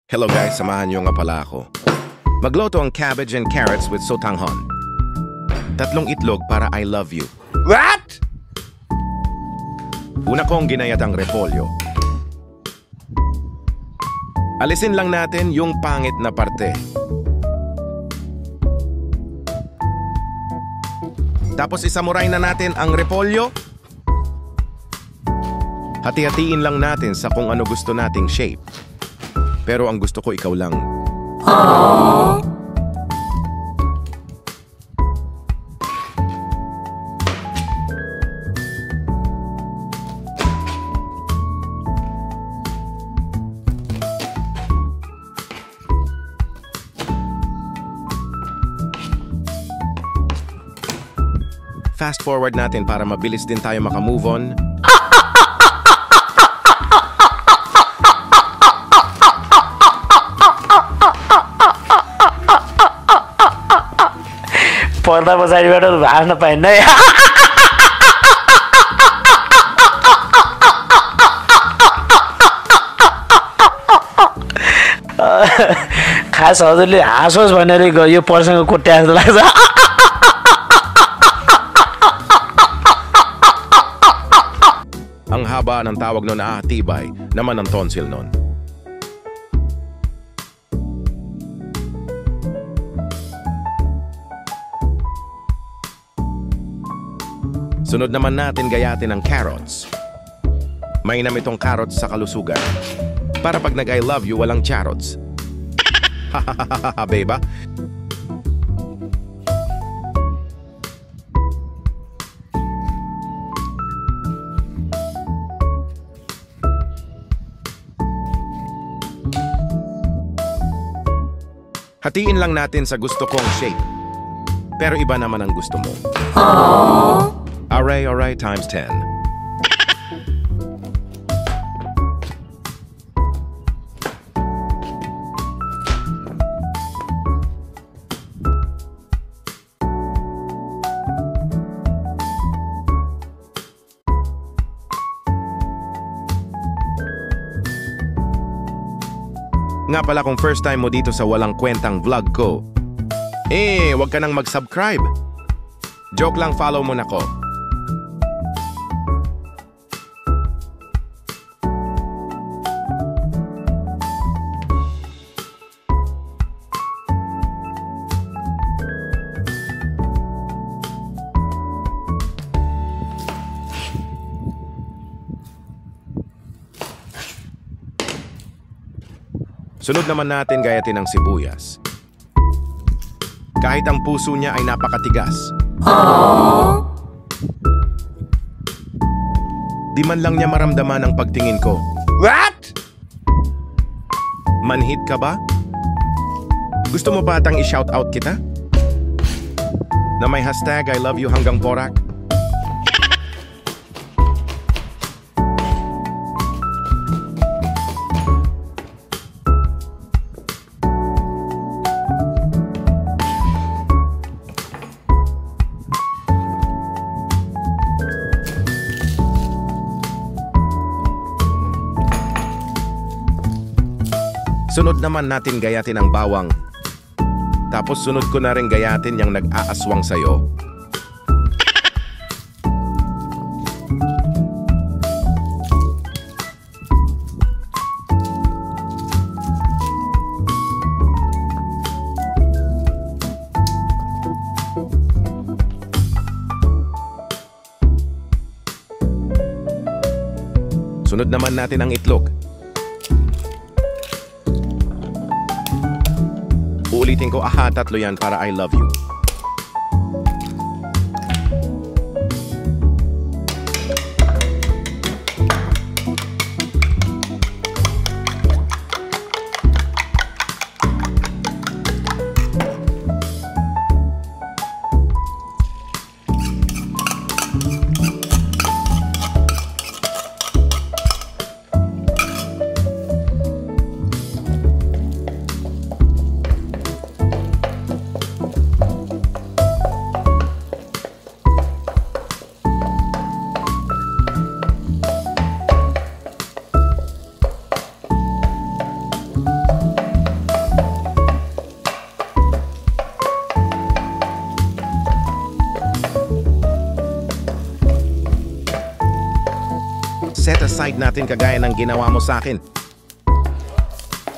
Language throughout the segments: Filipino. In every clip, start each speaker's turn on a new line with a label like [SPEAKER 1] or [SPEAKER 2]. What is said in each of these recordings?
[SPEAKER 1] Hello guys, samahan niyo nga pala ako. Magluto ang cabbage and carrots with sotanghon. 3 itlog para I love you.
[SPEAKER 2] What?
[SPEAKER 1] Una kong ginayat ang repolyo. Alisin lang natin yung pangit na parte. Tapos isamuray na natin ang repolyo. Hati-hatiin lang natin sa kung ano gusto nating shape. Pero ang gusto ko ikaw lang.
[SPEAKER 2] Aww.
[SPEAKER 1] Fast forward natin para mabilis din tayo makamove on.
[SPEAKER 2] पर्दा पछाडिबाट भाँच्न पाइन्न है। खास हजुरले हाँसोस् भनेर यो पर्सँग कुट्या जस्तो लाग्छ।
[SPEAKER 1] Ang haba ng tawag nun na tibay naman ang tonsil nun. Sunod naman natin gayatin ang carrots. Mainam itong carrots sa kalusugan. Para pag nag-I love you, walang charots. Hahahaha, beba. Hatiin lang natin sa gusto kong shape. Pero iba naman ang gusto mo.
[SPEAKER 2] Aww.
[SPEAKER 1] Alright, times 10. Nga pala kung first time mo dito sa walang kwentang vlog ko, wag ka nang mag-subscribe. Joke lang, follow mo na ko. Sunod naman natin gayatin ang sibuyas. Kahit ang puso niya ay napakatigas.
[SPEAKER 2] Aww.
[SPEAKER 1] Di man lang niya maramdaman ang pagtingin ko.
[SPEAKER 2] What?
[SPEAKER 1] Manhid ka ba? Gusto mo ba atang i-shoutout kita? Na may hashtag I love you hanggang Porak? Sunod naman natin gayatin ang bawang. Tapos sunod ko na rin gayatin yung nag-aaswang sayo. Sunod naman natin ang itlog. Uulitin ko, 3 yan para I love you. i-slide natin kagaya ng ginawa mo sa akin.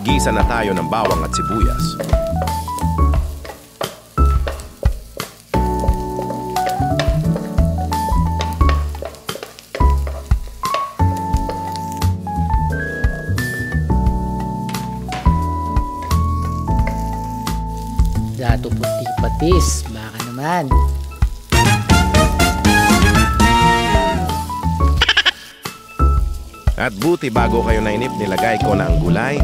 [SPEAKER 1] Gisa na tayo ng bawang at sibuyas.
[SPEAKER 2] Dato puti patis. Baka naman.
[SPEAKER 1] At buti bago kayo nainip, nilagay ko na ang gulay.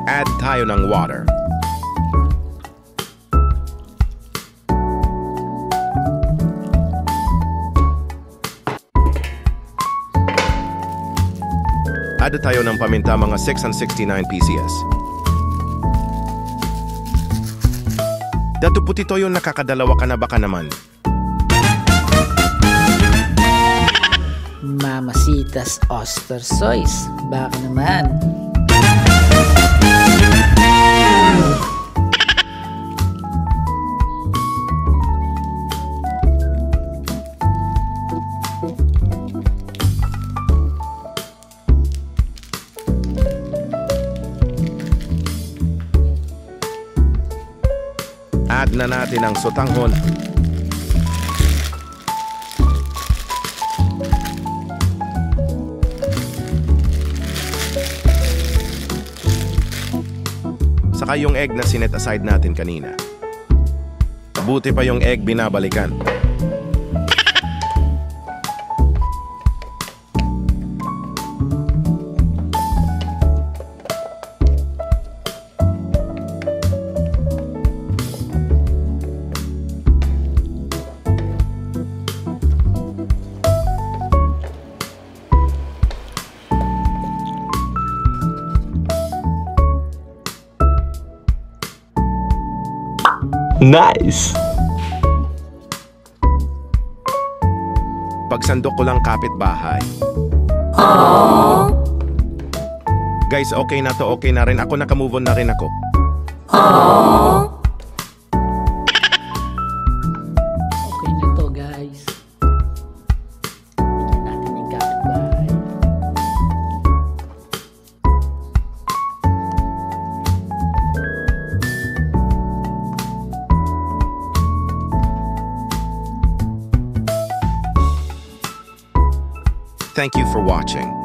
[SPEAKER 1] Add tayo ng water. Add tayo ng paminta mga 669 PCS. Dato puti toyo, nakakadalawa ka na baka naman.
[SPEAKER 2] Mamasitas oyster sauce. Baka naman.
[SPEAKER 1] Add na natin ang sotanghon. Saka yung egg na sinet aside natin kanina. Buti pa yung egg binabalikan.
[SPEAKER 3] Nice!
[SPEAKER 1] Pagsandok ko lang kapitbahay. Guys, okay na to, okay na rin. Ako nakamove on na rin ako.
[SPEAKER 2] Okay na to, guys. Tingnan natin yung kapitbahay.
[SPEAKER 1] Thank you for watching.